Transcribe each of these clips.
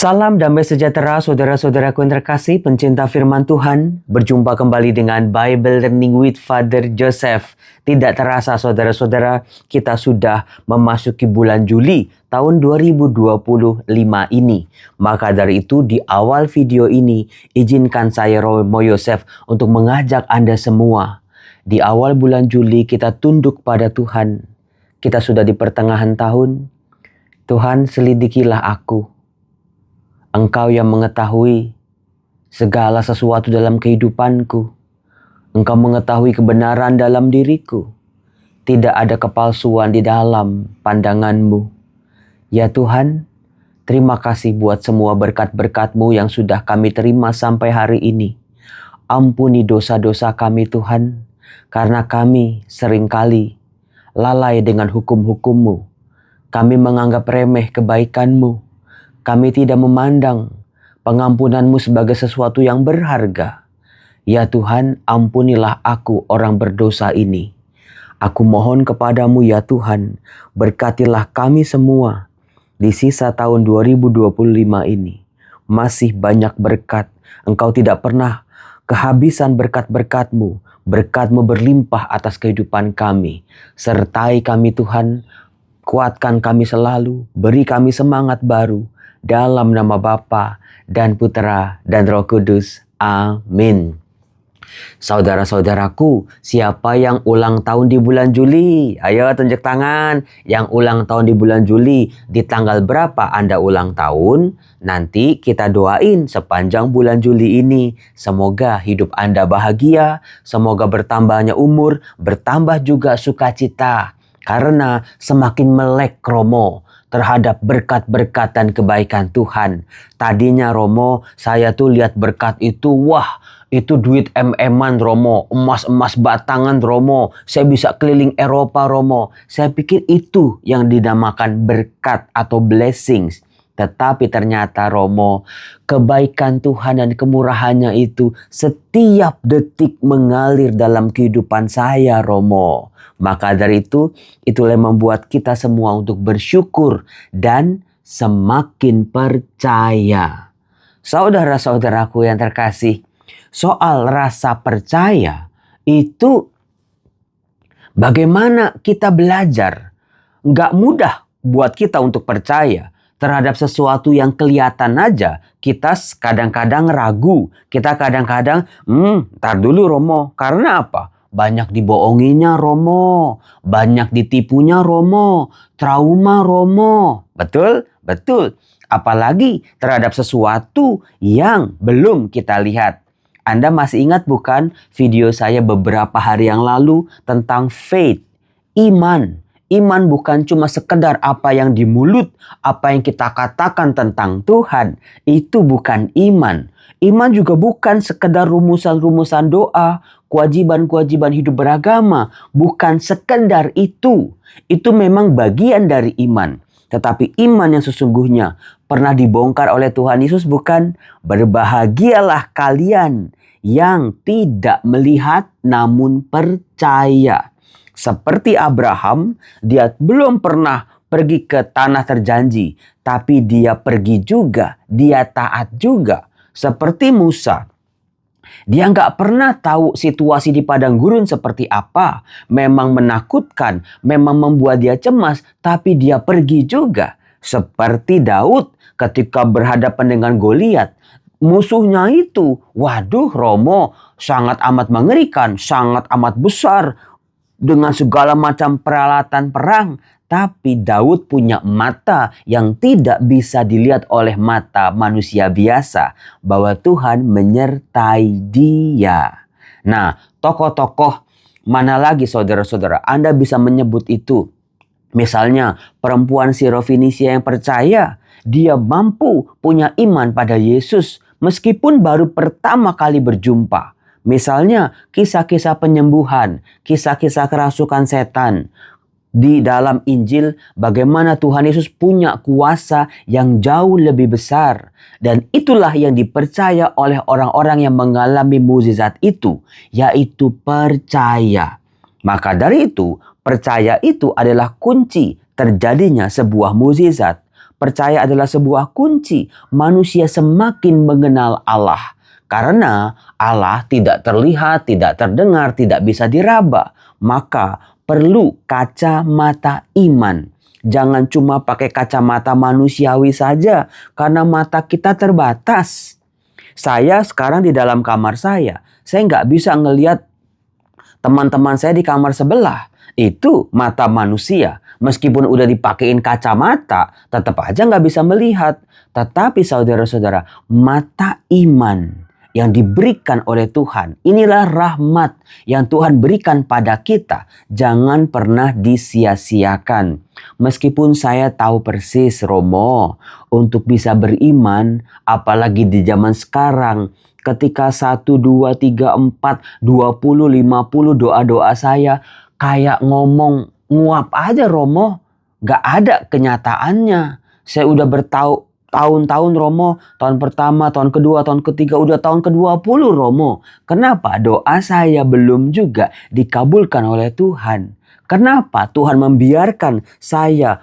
Salam damai sejahtera saudara-saudaraku yang terkasih, pencinta firman Tuhan. Berjumpa kembali dengan Bible Learning with Father Joseph. Tidak terasa saudara-saudara, kita sudah memasuki bulan Juli tahun 2025 ini. Maka dari itu di awal video ini, izinkan saya Romo Yosef untuk mengajak Anda semua. Di awal bulan Juli kita tunduk pada Tuhan. Kita sudah di pertengahan tahun. Tuhan, selidikilah aku. Engkau yang mengetahui segala sesuatu dalam kehidupanku. Engkau mengetahui kebenaran dalam diriku. Tidak ada kepalsuan di dalam pandangan-Mu. Ya Tuhan, terima kasih buat semua berkat-berkat-Mu yang sudah kami terima sampai hari ini. Ampuni dosa-dosa kami Tuhan, karena kami seringkali lalai dengan hukum-hukum-Mu. Kami menganggap remeh kebaikan-Mu. Kami tidak memandang pengampunan-Mu sebagai sesuatu yang berharga. Ya Tuhan, ampunilah aku orang berdosa ini. Aku mohon kepadamu ya Tuhan, berkatilah kami semua di sisa tahun 2025 ini. Masih banyak berkat. Engkau tidak pernah kehabisan berkat-berkat-Mu. Berkat-Mu berlimpah atas kehidupan kami. Sertai kami Tuhan, kuatkan kami selalu, beri kami semangat baru. Dalam nama Bapa dan Putera dan Roh Kudus. Amin. Saudara-saudaraku, siapa yang ulang tahun di bulan Juli? Ayo tunjuk tangan. Yang ulang tahun di bulan Juli, di tanggal berapa Anda ulang tahun? Nanti kita doain sepanjang bulan Juli ini. Semoga hidup Anda bahagia, semoga bertambahnya umur, bertambah juga sukacita. Karena semakin melek Romo terhadap berkat-berkat dan kebaikan Tuhan. Tadinya Romo, saya tuh lihat berkat itu, wah itu duit MM-an Romo, emas-emas batangan Romo, saya bisa keliling Eropa Romo. Saya pikir itu yang dinamakan berkat atau blessings. Tetapi ternyata Romo, kebaikan Tuhan dan kemurahannya itu setiap detik mengalir dalam kehidupan saya Romo. Maka dari itu, itulah yang membuat kita semua untuk bersyukur dan semakin percaya. Saudara-saudaraku yang terkasih, soal rasa percaya itu bagaimana kita belajar. Nggak mudah buat kita untuk percaya. Terhadap sesuatu yang kelihatan aja, kita kadang-kadang ragu. Kita kadang-kadang, ntar dulu Romo. Karena apa? Banyak dibohonginya Romo. Banyak ditipunya Romo. Trauma Romo. Betul? Betul. Apalagi terhadap sesuatu yang belum kita lihat. Anda masih ingat bukan video saya beberapa hari yang lalu tentang faith, iman. Iman bukan cuma sekedar apa yang di mulut, apa yang kita katakan tentang Tuhan. Itu bukan iman. Iman juga bukan sekedar rumusan-rumusan doa, kewajiban-kewajiban hidup beragama. Bukan sekedar itu. Itu memang bagian dari iman. Tetapi iman yang sesungguhnya pernah dibongkar oleh Tuhan Yesus bukan? Berbahagialah kalian yang tidak melihat namun percaya. Seperti Abraham, dia belum pernah pergi ke tanah terjanji. Tapi dia pergi juga, dia taat juga. Seperti Musa. Dia nggak pernah tahu situasi di padang gurun seperti apa. Memang menakutkan, memang membuat dia cemas. Tapi dia pergi juga. Seperti Daud ketika berhadapan dengan Goliat. Musuhnya itu, waduh Romo, sangat amat mengerikan, sangat amat besar. Dengan segala macam peralatan perang. Tapi Daud punya mata yang tidak bisa dilihat oleh mata manusia biasa. Bahwa Tuhan menyertai dia. Nah, tokoh-tokoh mana lagi saudara-saudara Anda bisa menyebut itu? Misalnya perempuan Sirofenisia yang percaya. Dia mampu punya iman pada Yesus. Meskipun baru pertama kali berjumpa. Misalnya kisah-kisah penyembuhan, kisah-kisah kerasukan setan. Di dalam Injil bagaimana Tuhan Yesus punya kuasa yang jauh lebih besar. Dan itulah yang dipercaya oleh orang-orang yang mengalami mukjizat itu. Yaitu percaya. Maka dari itu, percaya itu adalah kunci terjadinya sebuah mukjizat. Percaya adalah sebuah kunci manusia semakin mengenal Allah. Karena Allah tidak terlihat, tidak terdengar, tidak bisa diraba. Maka perlu kacamata iman. Jangan cuma pakai kacamata manusiawi saja, karena mata kita terbatas. Saya sekarang di dalam kamar saya nggak bisa ngelihat teman-teman saya di kamar sebelah. Itu mata manusia. Meskipun udah dipakein kacamata, tetap aja nggak bisa melihat. Tetapi saudara-saudara, mata iman yang diberikan oleh Tuhan, inilah rahmat yang Tuhan berikan pada kita. Jangan pernah disia-siakan. Meskipun saya tahu persis, Romo, untuk bisa beriman, apalagi di zaman sekarang, ketika 1, 2, 3, 4, 20, 50 doa-doa saya kayak ngomong nguap aja, Romo. Gak ada kenyataannya. Saya udah tahun-tahun, Romo. Tahun pertama, tahun kedua, tahun ketiga, udah tahun ke-20, Romo. Kenapa doa saya belum juga dikabulkan oleh Tuhan? Kenapa Tuhan membiarkan saya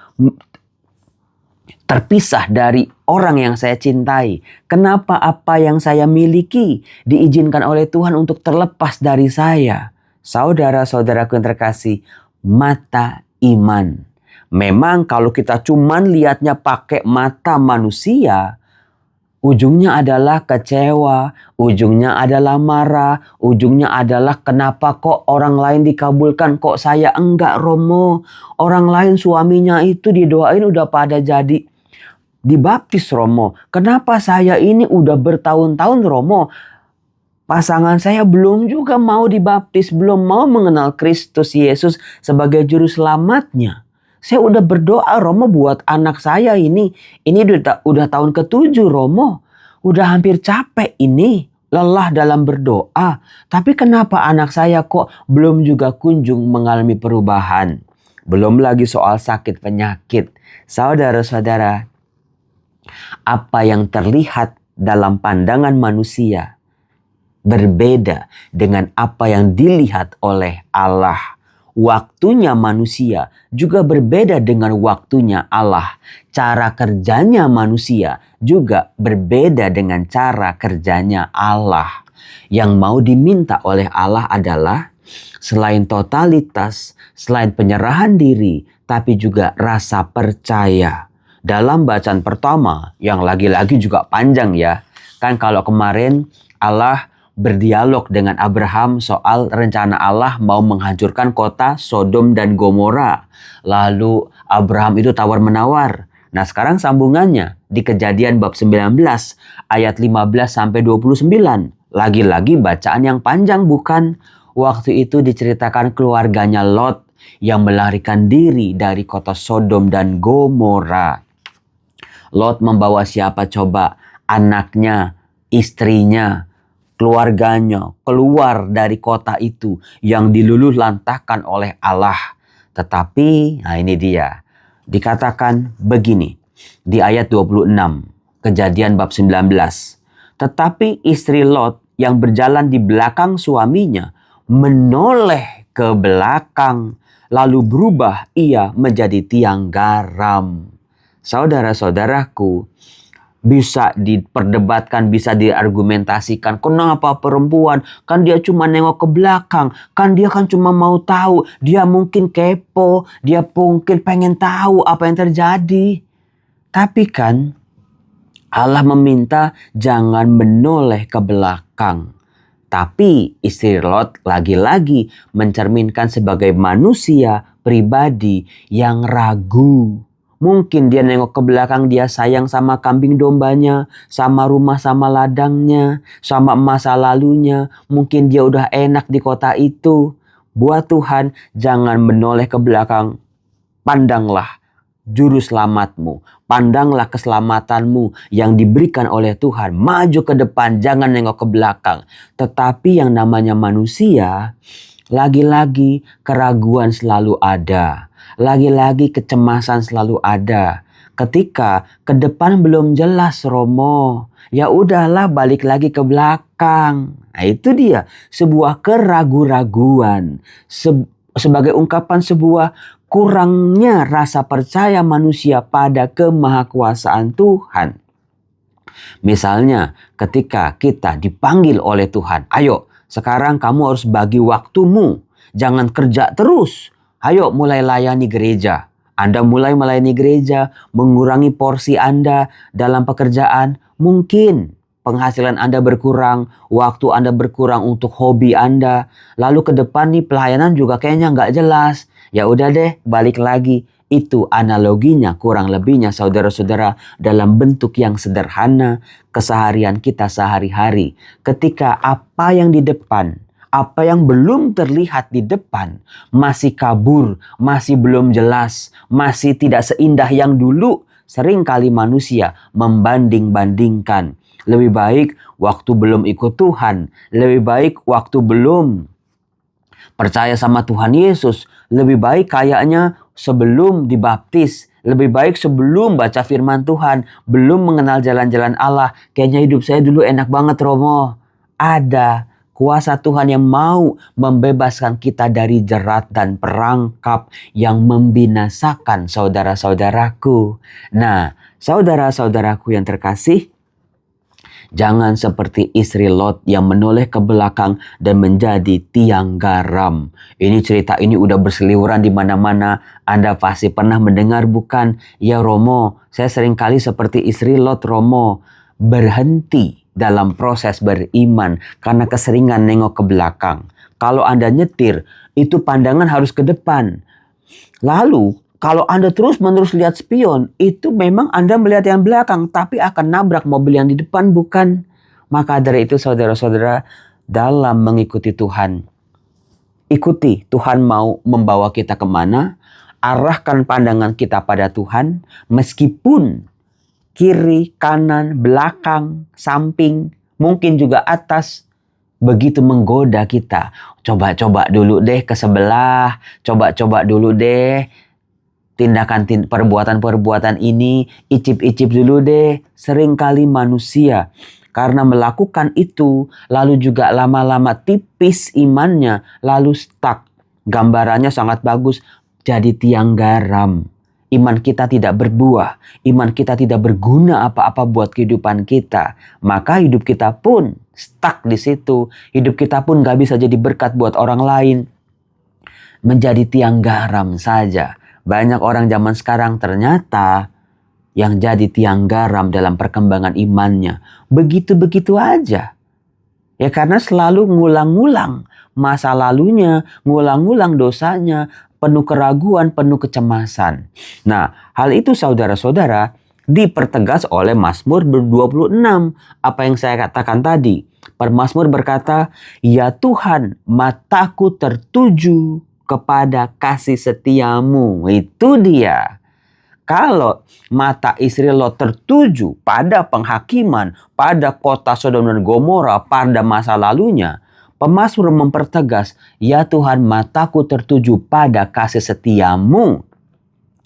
terpisah dari orang yang saya cintai? Kenapa apa yang saya miliki diizinkan oleh Tuhan untuk terlepas dari saya? Saudara-saudaraku yang terkasih, mata iman. Memang kalau kita cuman lihatnya pakai mata manusia, ujungnya adalah kecewa, ujungnya adalah marah, ujungnya adalah kenapa kok orang lain dikabulkan, kok saya enggak, Romo. Orang lain suaminya itu didoain udah pada jadi dibaptis, Romo. Kenapa saya ini udah bertahun-tahun, Romo? Pasangan saya belum juga mau dibaptis, belum mau mengenal Kristus Yesus sebagai juru selamatnya. Saya udah berdoa, Romo, buat anak saya ini. Ini udah tahun ke-7, Romo. Udah hampir capek ini. Lelah dalam berdoa. Tapi kenapa anak saya kok belum juga kunjung mengalami perubahan? Belum lagi soal sakit penyakit. Saudara-saudara, apa yang terlihat dalam pandangan manusia berbeda dengan apa yang dilihat oleh Allah. Waktunya manusia juga berbeda dengan waktunya Allah. Cara kerjanya manusia juga berbeda dengan cara kerjanya Allah. Yang mau diminta oleh Allah adalah selain totalitas, selain penyerahan diri, tapi juga rasa percaya. Dalam bacaan pertama, yang lagi-lagi juga panjang ya. Kan kalau kemarin Allah berdialog dengan Abraham soal rencana Allah mau menghancurkan kota Sodom dan Gomora. Lalu Abraham itu tawar-menawar. Nah sekarang sambungannya di Kejadian bab 19 ayat 15 sampai 29. Lagi-lagi bacaan yang panjang bukan? Waktu itu diceritakan keluarganya Lot yang melarikan diri dari kota Sodom dan Gomora. Lot membawa siapa coba? Anaknya, istrinya, keluarganya keluar dari kota itu yang diluluh lantahkan oleh Allah. Tetapi, nah ini dia. Dikatakan begini di ayat 26, Kejadian bab 19. Tetapi istri Lot yang berjalan di belakang suaminya menoleh ke belakang, lalu berubah ia menjadi tiang garam. Saudara-saudaraku, bisa diperdebatkan, bisa diargumentasikan. Kenapa perempuan? Kan dia cuma nengok ke belakang. Kan dia kan cuma mau tahu. Dia mungkin kepo. Dia mungkin pengen tahu apa yang terjadi. Tapi kan Allah meminta jangan menoleh ke belakang. Tapi istri Lot lagi-lagi mencerminkan sebagai manusia pribadi yang ragu. Mungkin dia nengok ke belakang, dia sayang sama kambing dombanya, sama rumah, sama ladangnya, sama masa lalunya. Mungkin dia udah enak di kota itu. Buat Tuhan, jangan menoleh ke belakang. Pandanglah juru selamatmu. Pandanglah keselamatanmu yang diberikan oleh Tuhan. Maju ke depan, jangan nengok ke belakang. Tetapi yang namanya manusia, lagi-lagi keraguan selalu ada. Lagi-lagi kecemasan selalu ada. Ketika ke depan belum jelas, Romo, ya udahlah balik lagi ke belakang. Nah itu dia, sebuah keraguan-raguan. Sebagai ungkapan sebuah kurangnya rasa percaya manusia pada kemahakuasaan Tuhan. Misalnya ketika kita dipanggil oleh Tuhan, ayo sekarang kamu harus bagi waktumu, jangan kerja terus. Ayo mulai layani gereja. Anda mulai melayani gereja, mengurangi porsi Anda dalam pekerjaan, mungkin penghasilan Anda berkurang, waktu Anda berkurang untuk hobi Anda. Lalu ke depan nih pelayanan juga kayaknya nggak jelas. Ya udah deh, balik lagi. Itu analoginya kurang lebihnya saudara-saudara dalam bentuk yang sederhana keseharian kita sehari-hari. Ketika apa yang di depan, apa yang belum terlihat di depan masih kabur, masih belum jelas, masih tidak seindah yang dulu, seringkali manusia membanding-bandingkan. Lebih baik waktu belum ikut Tuhan, lebih baik waktu belum percaya sama Tuhan Yesus, lebih baik kayaknya sebelum dibaptis, lebih baik sebelum baca firman Tuhan, belum mengenal jalan-jalan Allah. Kayaknya hidup saya dulu enak banget, Romo. Ada kuasa Tuhan yang mau membebaskan kita dari jerat dan perangkap yang membinasakan saudara-saudaraku. Nah, saudara-saudaraku yang terkasih, jangan seperti istri Lot yang menoleh ke belakang dan menjadi tiang garam. Ini cerita ini udah berseliweran di mana-mana. Anda pasti pernah mendengar bukan? Ya Romo, saya seringkali seperti istri Lot, Romo. Berhenti dalam proses beriman karena keseringan nengok ke belakang. Kalau Anda nyetir, itu pandangan harus ke depan. Lalu kalau Anda terus-menerus lihat spion, itu memang Anda melihat yang belakang, tapi akan nabrak mobil yang di depan, bukan? Maka dari itu saudara-saudara, dalam mengikuti Tuhan, ikuti Tuhan mau membawa kita kemana, arahkan pandangan kita pada Tuhan, meskipun kiri, kanan, belakang, samping, mungkin juga atas, begitu menggoda kita. Coba-coba dulu deh ke sebelah, coba-coba dulu deh perbuatan-perbuatan ini, icip-icip dulu deh. Seringkali manusia karena melakukan itu, lalu juga lama-lama tipis imannya, lalu stuck. Gambarannya sangat bagus, jadi tiang garam. Iman kita tidak berbuah, iman kita tidak berguna apa-apa buat kehidupan kita. Maka hidup kita pun stuck di situ. Hidup kita pun gak bisa jadi berkat buat orang lain. Menjadi tiang garam saja. Banyak orang zaman sekarang ternyata yang jadi tiang garam dalam perkembangan imannya. Begitu-begitu aja. Ya karena selalu ngulang-ngulang masa lalunya, ngulang-ngulang dosanya, penuh keraguan, penuh kecemasan. Nah, hal itu saudara-saudara dipertegas oleh Mazmur 26. Apa yang saya katakan tadi. Pemazmur berkata, "Ya Tuhan, mataku tertuju kepada kasih setiamu." Itu dia. Kalau mata istri Lot tertuju pada penghakiman, pada kota Sodom dan Gomora, pada masa lalunya, pemazmur mempertegas, "Ya Tuhan, mataku tertuju pada kasih setiamu."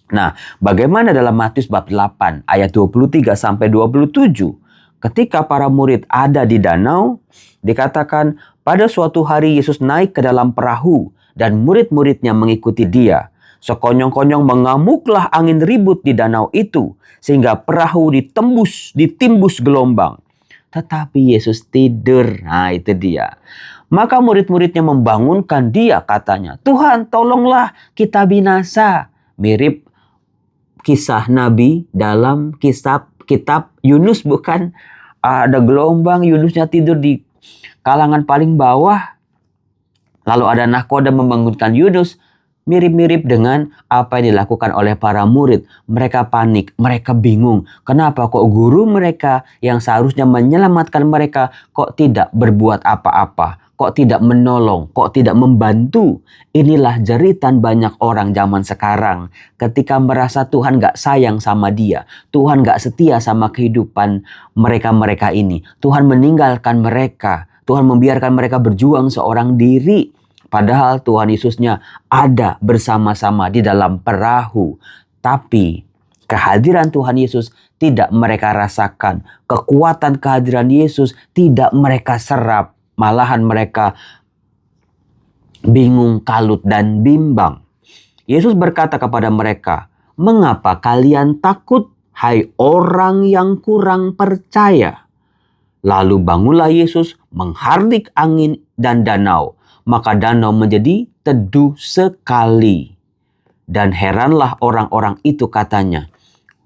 Nah, bagaimana dalam Matius bab 8 ayat 23 sampai 27? Ketika para murid ada di danau, dikatakan pada suatu hari Yesus naik ke dalam perahu dan murid-muridnya mengikuti dia. Sekonyong-konyong mengamuklah angin ribut di danau itu, sehingga perahu ditimbus gelombang. Tetapi Yesus tidur. Nah, itu dia. Maka murid-muridnya membangunkan dia, katanya, "Tuhan, tolonglah, kita binasa." Mirip kisah Nabi dalam kitab Yunus, bukan? Ada gelombang, Yunusnya tidur di kalangan paling bawah. Lalu ada nahkoda membangunkan Yunus. Mirip-mirip dengan apa yang dilakukan oleh para murid. Mereka panik, mereka bingung. Kenapa kok guru mereka yang seharusnya menyelamatkan mereka kok tidak berbuat apa-apa? Kok tidak menolong? Kok tidak membantu? Inilah jeritan banyak orang zaman sekarang. Ketika merasa Tuhan gak sayang sama dia. Tuhan gak setia sama kehidupan mereka-mereka ini. Tuhan meninggalkan mereka. Tuhan membiarkan mereka berjuang seorang diri. Padahal Tuhan Yesusnya ada bersama-sama di dalam perahu. Tapi kehadiran Tuhan Yesus tidak mereka rasakan. Kekuatan kehadiran Yesus tidak mereka serap. Malahan mereka bingung, kalut, dan bimbang. Yesus berkata kepada mereka, "Mengapa kalian takut, hai orang yang kurang percaya?" Lalu bangunlah Yesus menghardik angin dan danau. Maka danau menjadi teduh sekali. Dan heranlah orang-orang itu katanya,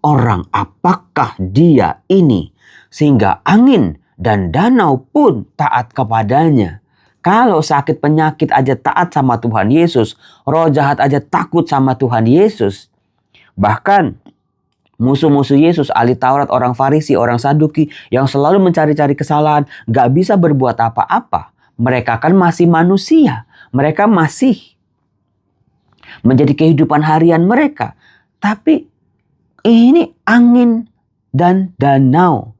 "Orang apakah dia ini? Sehingga angin dan danau pun taat kepadanya." Kalau sakit penyakit aja taat sama Tuhan Yesus, roh jahat aja takut sama Tuhan Yesus. Bahkan musuh-musuh Yesus, ahli Taurat, orang Farisi, orang Saduki yang selalu mencari-cari kesalahan, gak bisa berbuat apa-apa. Mereka kan masih manusia. Mereka masih menjadi kehidupan harian mereka. Tapi ini angin dan danau.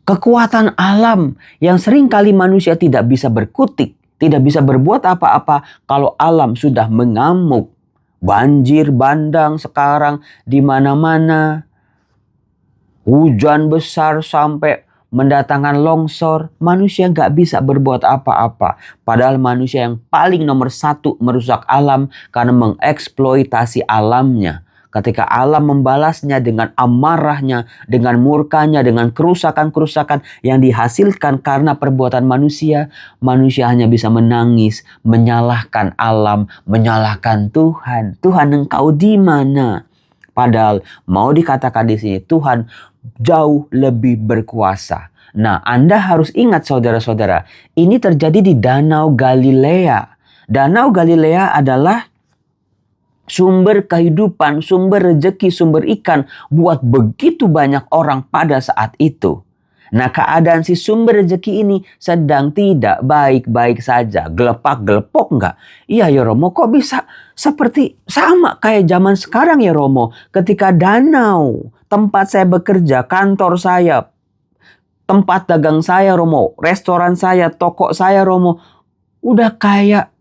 Kekuatan alam yang seringkali manusia tidak bisa berkutik, tidak bisa berbuat apa-apa kalau alam sudah mengamuk. Banjir bandang sekarang di mana-mana. Hujan besar sampai mendatangkan longsor. Manusia nggak bisa berbuat apa-apa. Padahal manusia yang paling nomor satu merusak alam karena mengeksploitasi alamnya. Ketika alam membalasnya dengan amarahnya, dengan murkanya, dengan kerusakan-kerusakan yang dihasilkan karena perbuatan manusia, manusia hanya bisa menangis, menyalahkan alam, menyalahkan Tuhan. Tuhan, engkau di mana? Padahal mau dikatakan di sini Tuhan jauh lebih berkuasa. Nah, Anda harus ingat saudara-saudara, ini terjadi di Danau Galilea. Danau Galilea adalah sumber kehidupan, sumber rejeki, sumber ikan buat begitu banyak orang pada saat itu. Nah, keadaan si sumber rejeki ini sedang tidak baik-baik saja. Gelepak-gelepok enggak? Iya ya Romo, kok bisa seperti sama kayak zaman sekarang ya Romo? Ketika danau, tempat saya bekerja, kantor saya, tempat dagang saya Romo, restoran saya, toko saya Romo, udah kayak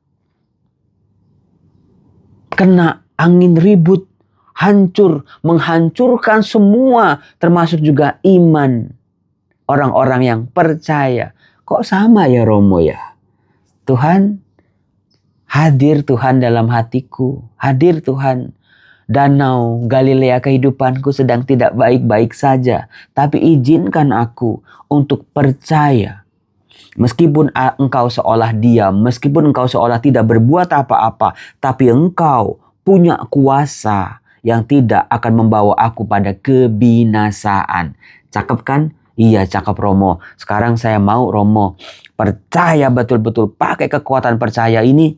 kena angin ribut, hancur, menghancurkan semua, termasuk juga iman orang-orang yang percaya. Kok sama ya Romo ya? Tuhan hadir, Tuhan dalam hatiku, hadir Tuhan. Danau Galilea kehidupanku sedang tidak baik-baik saja, tapi izinkan aku untuk percaya. Meskipun engkau seolah diam, meskipun engkau seolah tidak berbuat apa-apa, tapi engkau punya kuasa yang tidak akan membawa aku pada kebinasaan. Cakep kan? Iya, cakep Romo. Sekarang saya mau Romo percaya betul-betul, pakai kekuatan percaya ini.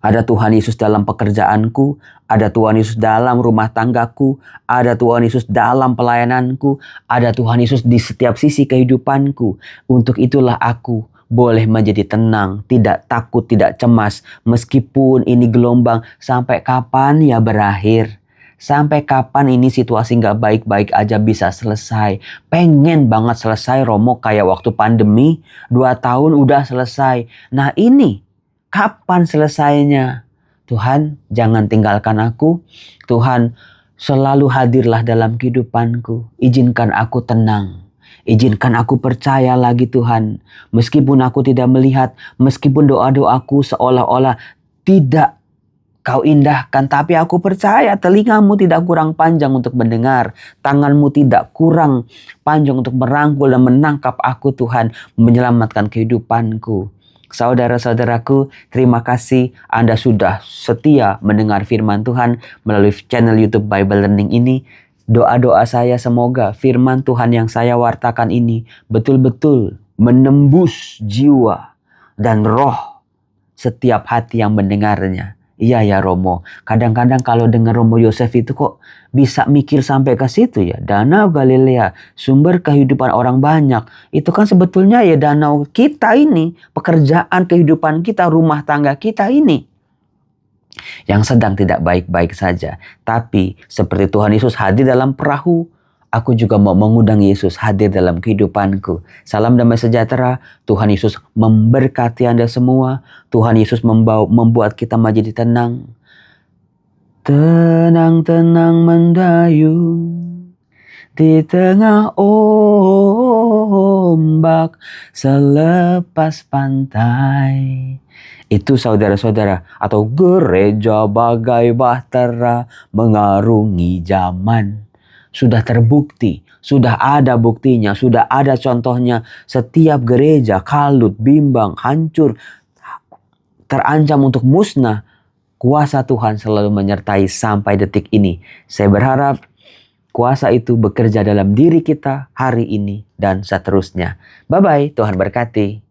Ada Tuhan Yesus dalam pekerjaanku, ada Tuhan Yesus dalam rumah tanggaku, ada Tuhan Yesus dalam pelayananku, ada Tuhan Yesus di setiap sisi kehidupanku. Untuk itulah aku boleh menjadi tenang, tidak takut, tidak cemas. Meskipun ini gelombang, sampai kapan ya berakhir? Sampai kapan ini situasi gak baik-baik aja bisa selesai? Pengen banget selesai Romo, kayak waktu pandemi, 2 tahun udah selesai. Nah ini, kapan selesainya? Tuhan, jangan tinggalkan aku. Tuhan, selalu hadirlah dalam kehidupanku. Izinkan aku tenang. Izinkan aku percaya lagi Tuhan. Meskipun aku tidak melihat, meskipun doa-doaku seolah-olah tidak Kau indahkan, tapi aku percaya telingamu tidak kurang panjang untuk mendengar. Tanganmu tidak kurang panjang untuk merangkul dan menangkap aku Tuhan, menyelamatkan kehidupanku. Saudara-saudaraku, terima kasih Anda sudah setia mendengar firman Tuhan melalui channel YouTube Bible Learning ini. Doa-doa saya semoga firman Tuhan yang saya wartakan ini betul-betul menembus jiwa dan roh setiap hati yang mendengarnya. Iya ya Romo, kadang-kadang kalau dengar Romo Yosef itu kok bisa mikir sampai ke situ ya. Danau Galilea, sumber kehidupan orang banyak. Itu kan sebetulnya ya danau kita ini, pekerjaan kehidupan kita, rumah tangga kita ini yang sedang tidak baik-baik saja. Tapi seperti Tuhan Yesus hadir dalam perahu, aku juga mau mengundang Yesus hadir dalam kehidupanku. Salam damai sejahtera. Tuhan Yesus memberkati Anda semua. Tuhan Yesus membuat kita menjadi tenang. Tenang-tenang mendayung di tengah ombak selepas pantai. Itu saudara-saudara, atau gereja bagai bahtera mengarungi zaman. Sudah terbukti, sudah ada buktinya, sudah ada contohnya. Setiap gereja kalut, bimbang, hancur, terancam untuk musnah. Kuasa Tuhan selalu menyertai sampai detik ini. Saya berharap kuasa itu bekerja dalam diri kita hari ini dan seterusnya. Bye-bye, Tuhan berkati.